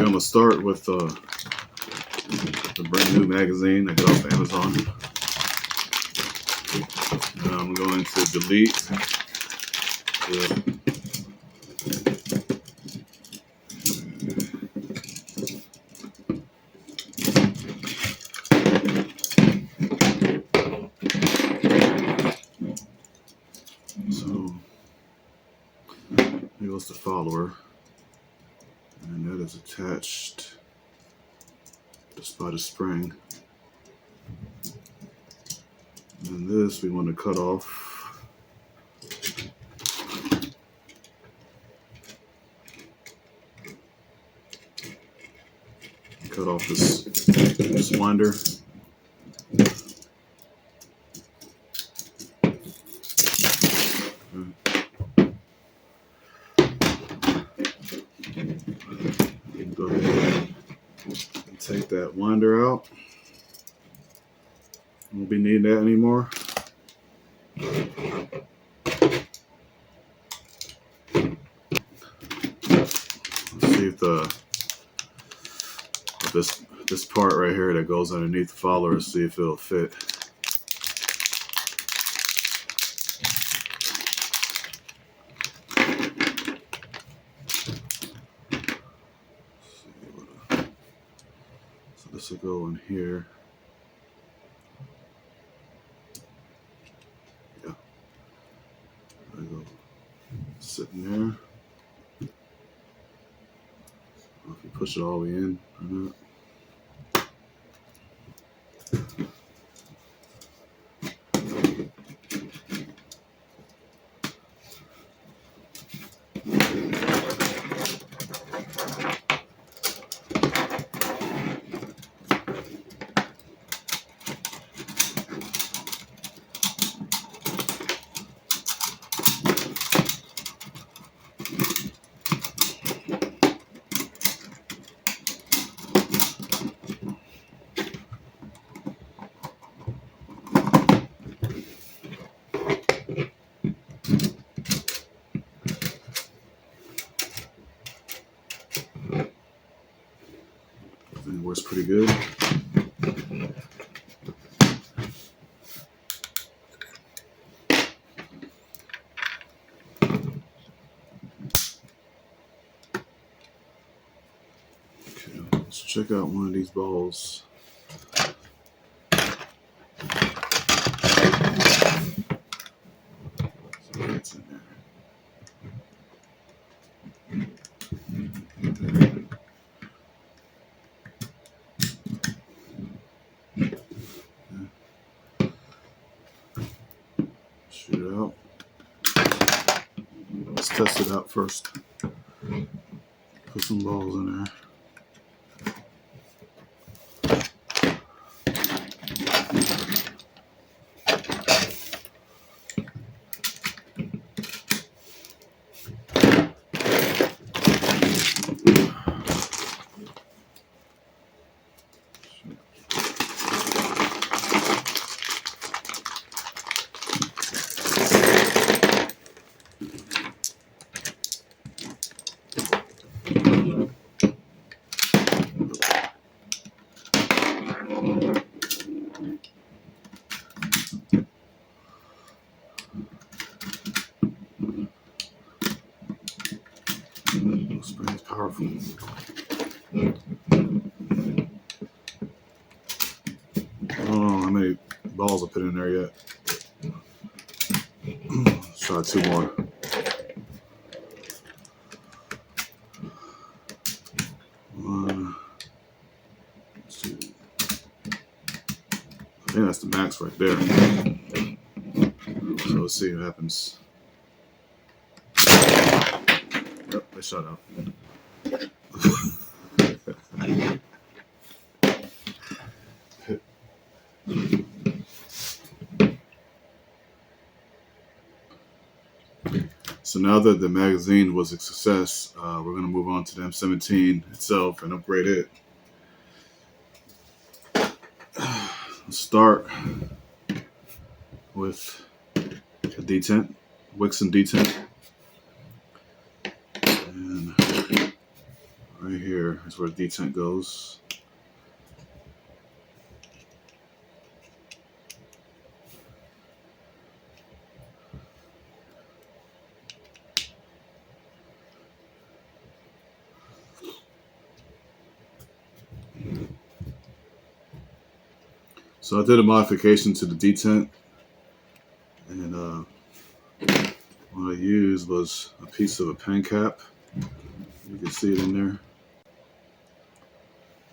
I'm gonna start with the brand new magazine I got off Amazon. I'm going to delete the here goes the follower, and that is attached just by the spring. And this we want to cut off. Cut off this winder. Go ahead and take that winder out. Won't be needing that anymore. Let's see if this part right here that goes underneath the follower, see if it'll fit. So this will go in here. Yeah. There we go. Sitting there. If you push it all the way in or not. It works pretty good. Okay, let's check out one of these balls. See what's in there. Shoot it out. Let's test it out first. Put some balls in there. Spray is powerful. I don't know how many balls I put in there yet. Let's try 2 more. One, 2. I think that's the max right there. So let's see what happens. Yep, they shut out. So now that the magazine was a success, we're going to move on to the M17 itself and upgrade it. Let's start with a detent, Wixon detent. And all right here is where detent goes. So I did a modification to the detent, and what I used was a piece of a pen cap. You can see it in there.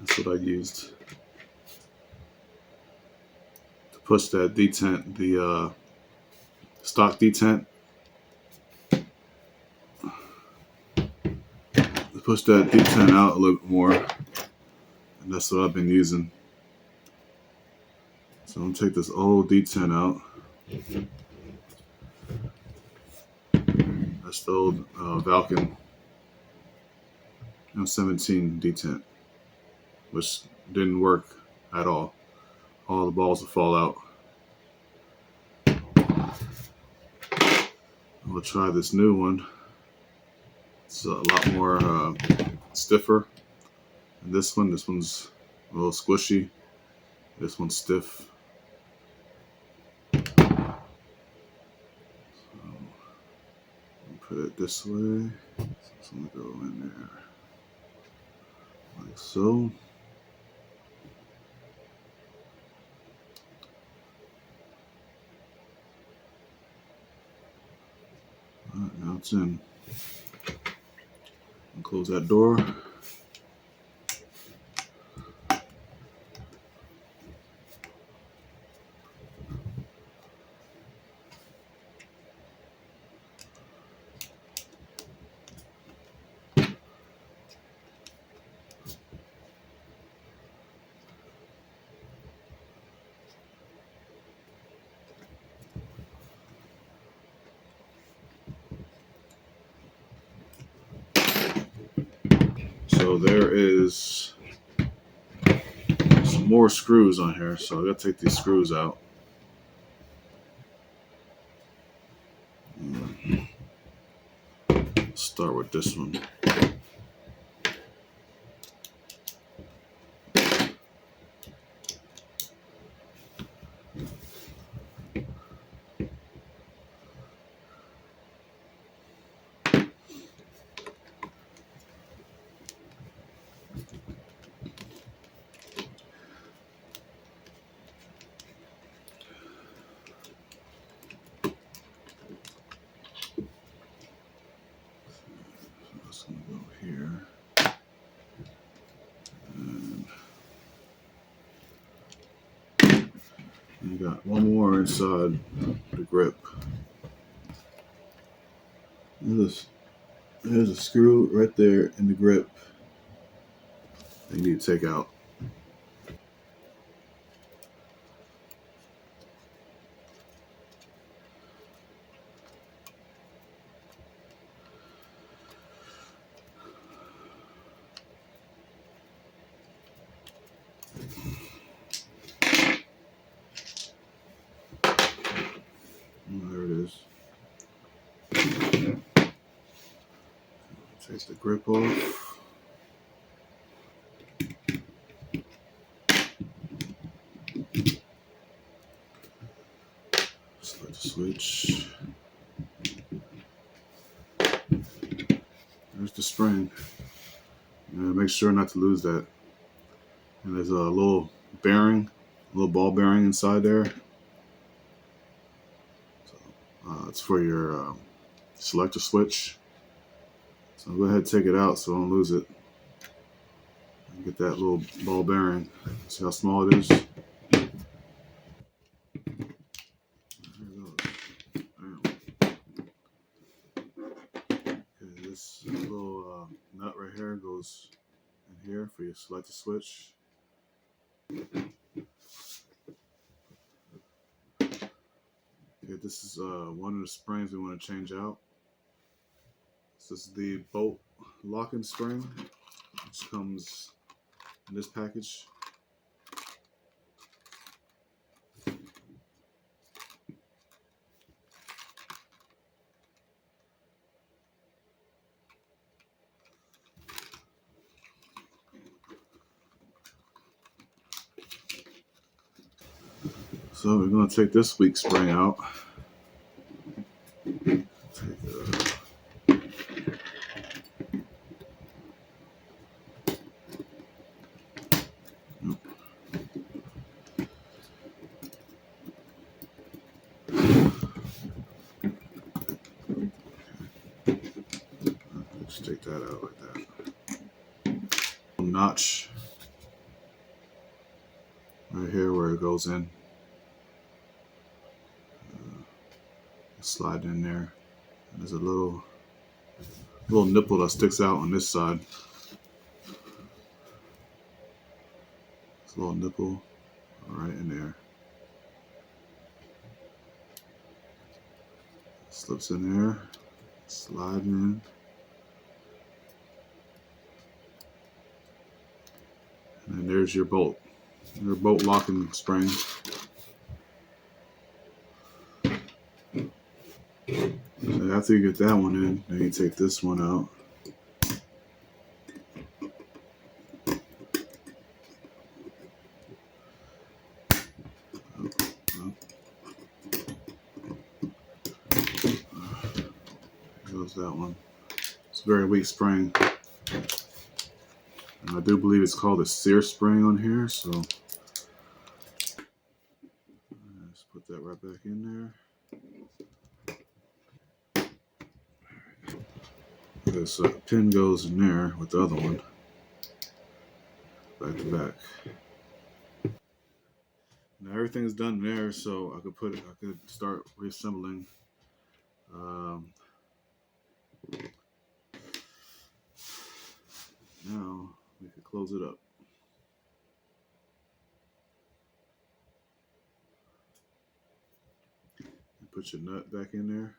That's what I used to push that detent, the stock detent, to push that detent out a little bit more. And that's what I've been using. So I'm gonna take this old detent out. That's the old Valken M17 detent, which didn't work at all. All the balls would fall out. We'll try this new one. It's a lot more stiffer than this one. This one's a little squishy. This one's stiff. Put it this way. So it's gonna go in there like so. All right, now it's in. And close that door. So there is some more screws on here, so I gotta take these screws out. Start with this one. That's gonna go here. And you got one more inside the grip. There's a screw right there in the grip that you need to take out. There it is. Take the grip off. Select the switch. There's the spring. Make sure not to lose that. And there's a little bearing, a little ball bearing inside there. So, it's for your selector switch. So go ahead and take it out so I don't lose it. And get that little ball bearing. See how small it is? There it goes. Okay, this little nut right here goes in here for your selector switch. Okay, this is one of the springs we want to change out. This is the bolt locking spring, which comes in this package. So we're going to take this weak spring out. Just take that out like that. Notch right here where it goes in. Slide in there. And there's a little nipple that sticks out on this side. It's a little nipple right in there. Slips in there. Slide in. And then there's your bolt. Your bolt locking spring. So after you get that one in, then you take this one out. Goes that one. It's a very weak spring. And I do believe it's called a sear spring on here, so let's put that right back in there. Okay, so a pin goes in there with the other one. Back to back. Now everything's done there, so I could start reassembling. Now we could close it up. Put your nut back in there.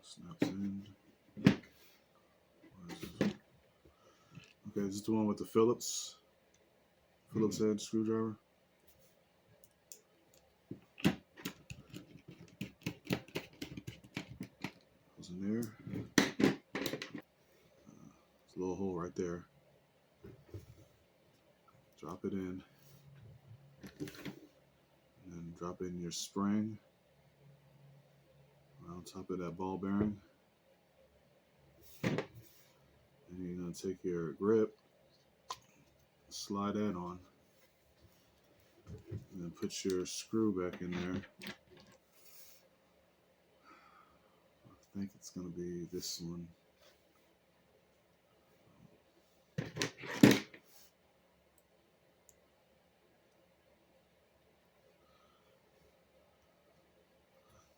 Snaps in. Okay, this is the one with the Phillips head screwdriver. Goes in there. There's a little hole right there. Drop it in. And then drop in your spring on top of that ball bearing. And you're going to take your grip, slide that on, and then put your screw back in there. I think it's going to be this one.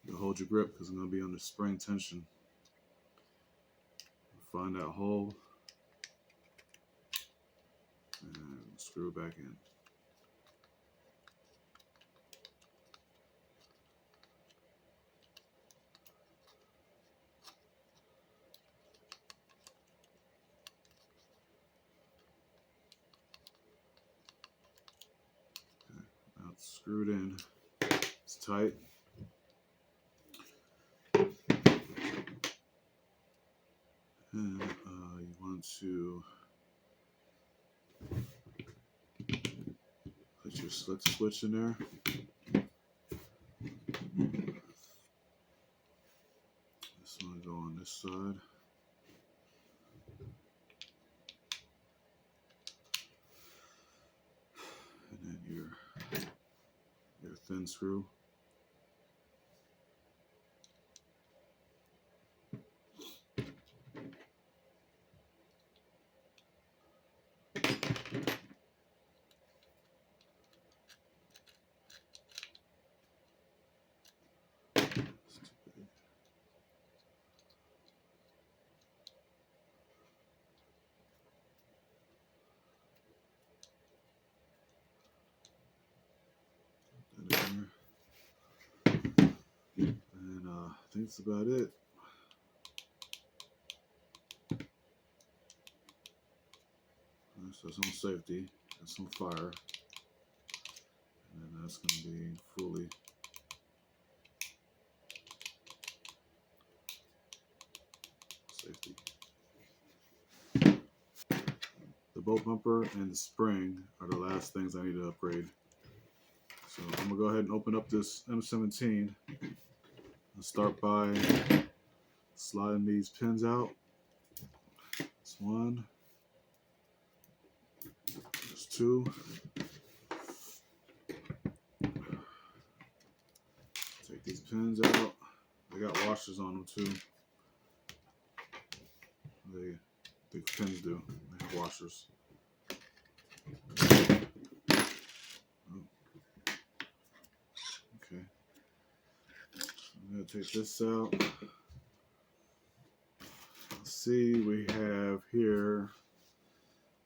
You hold your grip because it's going to be under spring tension. Find that hole and screw it back in. Okay, now it's screwed in. It's tight. And you want to put your slit switch in there. This one go on this side. And then your thin screw. And I think that's about it. So it's on safety, that's on fire, and then that's going to be fully the bolt bumper and the spring are the last things I need to upgrade. So I'm gonna go ahead and open up this M17 and start by sliding these pins out. That's one. There's two. Take these pins out. They got washers on them too. The pins do. They have washers. Okay. I'm gonna take this out. Let's see, we have here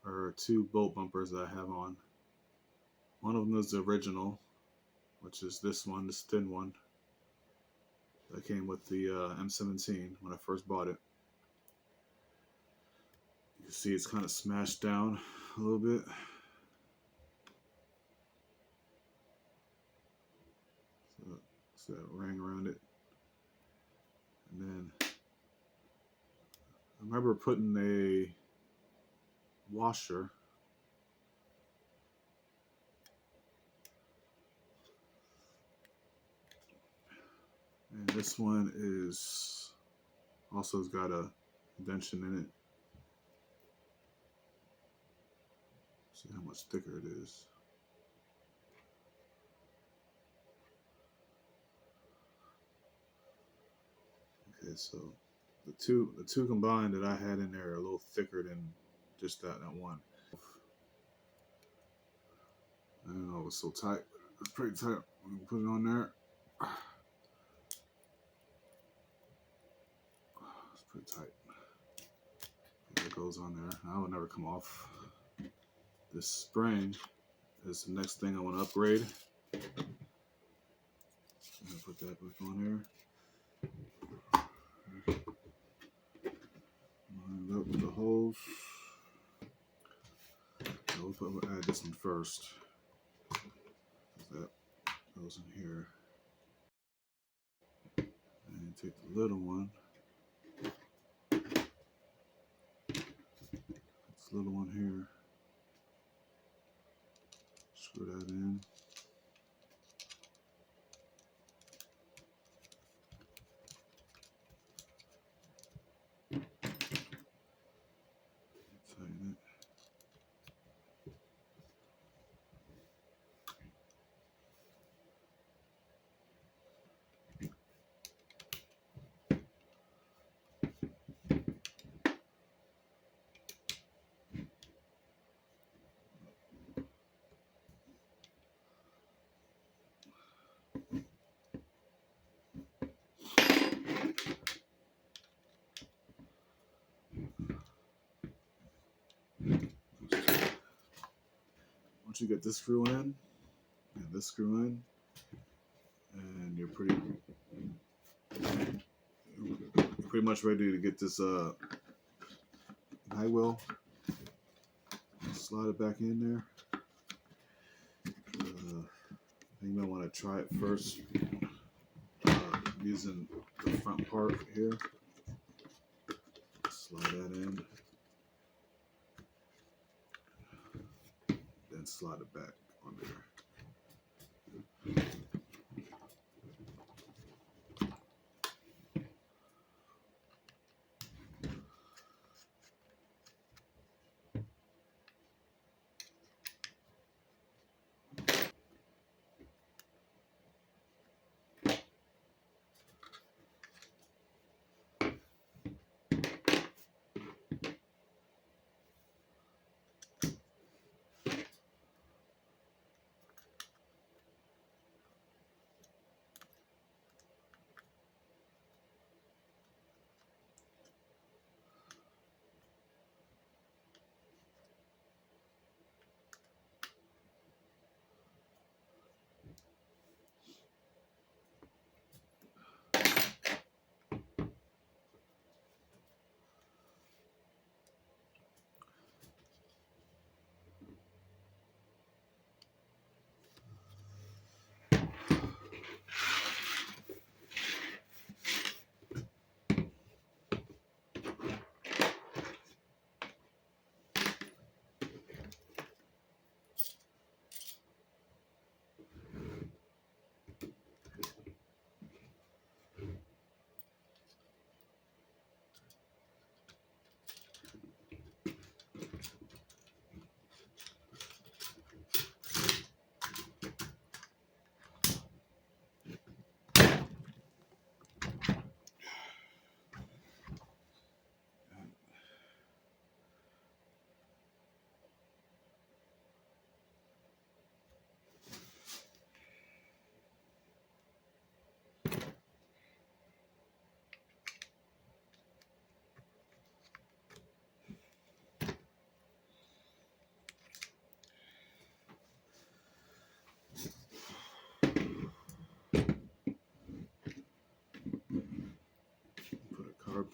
are two bolt bumpers that I have on. One of them is the original, which is this one, this thin one. That came with the M17 when I first bought it. You can see it's kind of smashed down a little bit. So that ring around it. And then I remember putting a washer and this one is also has got a indentation in it. See how much thicker it is. Okay, so the two combined that I had in there are a little thicker than just that one. I don't know, it was so tight. It's pretty tight. We can put it on there. It's pretty tight. That goes on there. That will never come off. This spring is the next thing I want to upgrade. I'm gonna put that back on here. Line up with the hose. We'll add this one first. That goes in here. And take the little one. This little one here. Screw that in. Tighten it. Once you get this screw in and this screw in, and you're pretty much ready to get this guide wheel. Slide it back in there. You may want to try it first using the front part here. Slide that in. Then slide it back on there.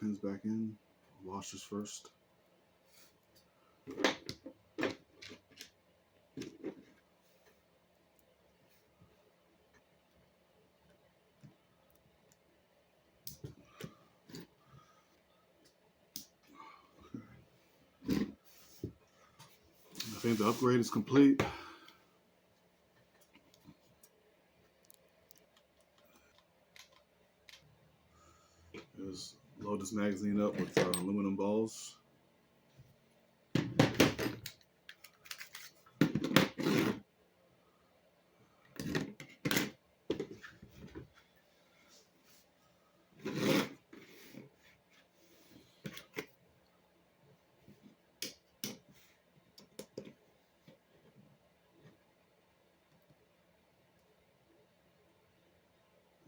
pins back in. Wash this first. I think the upgrade is complete. Just load this magazine up with aluminum balls.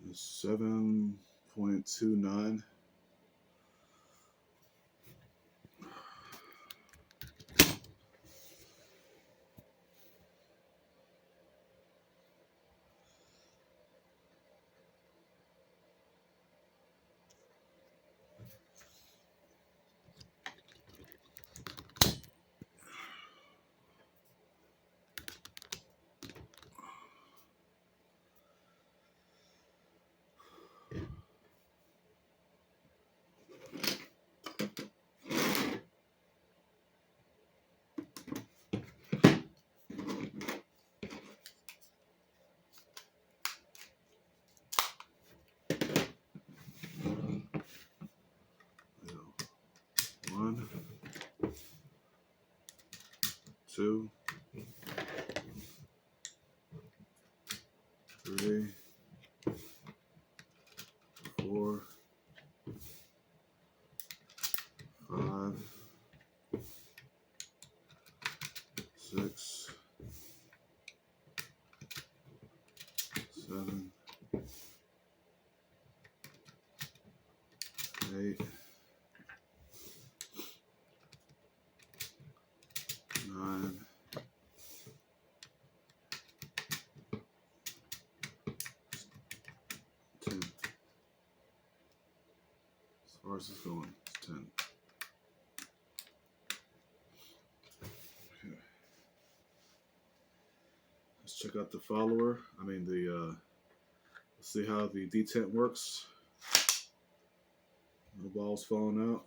It's 7.29. One, two, three, 4, 5, 6, 7, 8, 9, 10. As far as it's going, it's 10. Okay. Let's check out the follower. Let's see how the detent works. No balls falling out.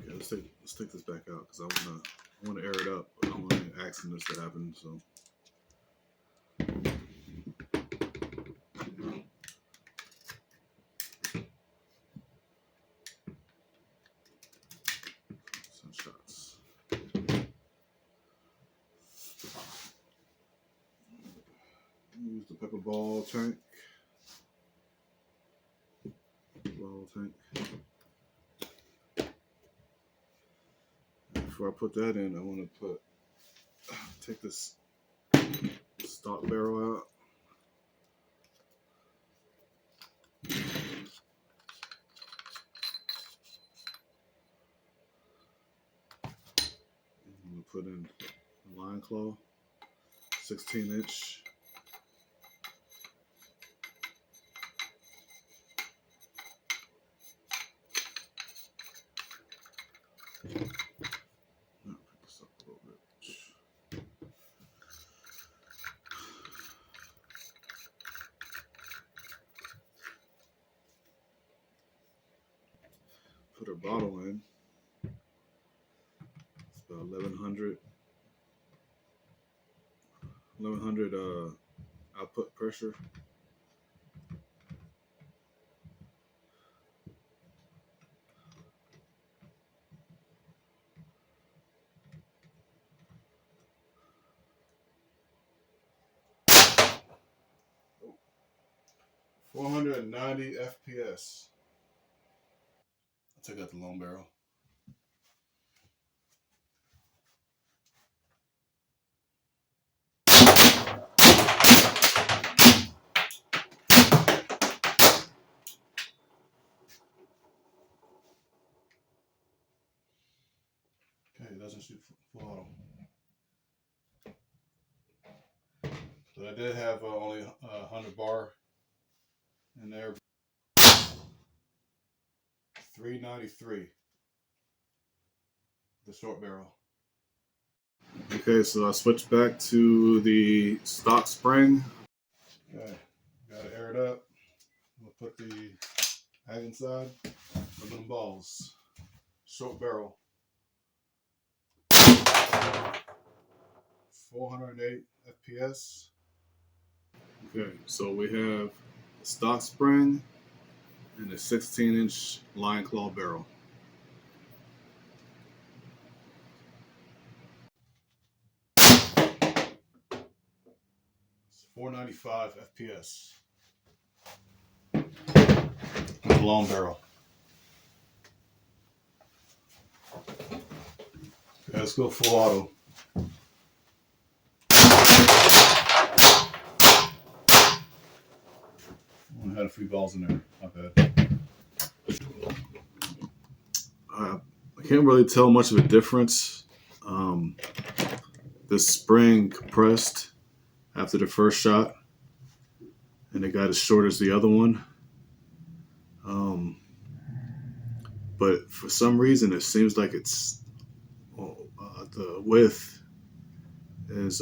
Okay, let's take this back out because I wanna air it up. I don't want any accidents to happen. So. Some shots. Use the pepper ball tank. Before I put that in, I want to take this stock barrel out. I'm going to put in a line claw, 16-inch. Put a bottle in. It's about 1100 output pressure. Oh. 490 FPS. I'll take out the long barrel. Okay, it doesn't shoot full auto. But I did have only 100 bar in there. 393. The short barrel. Okay, so I switched back to the stock spring. Okay, gotta air it up. We'll put the mag inside. Aluminum balls. Short barrel. 408 FPS. Okay, so we have a stock spring and a 16-inch lion claw barrel. 495 FPS. And a long barrel. Okay, let's go full auto. I had a few balls in there. Not bad. I can't really tell much of a difference. The spring compressed after the first shot, and it got as short as the other one. But for some reason, it seems like it's the width is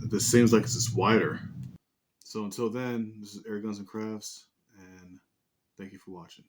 this seems like it's just wider. So until then, this is Airguns and Crafts, and thank you for watching.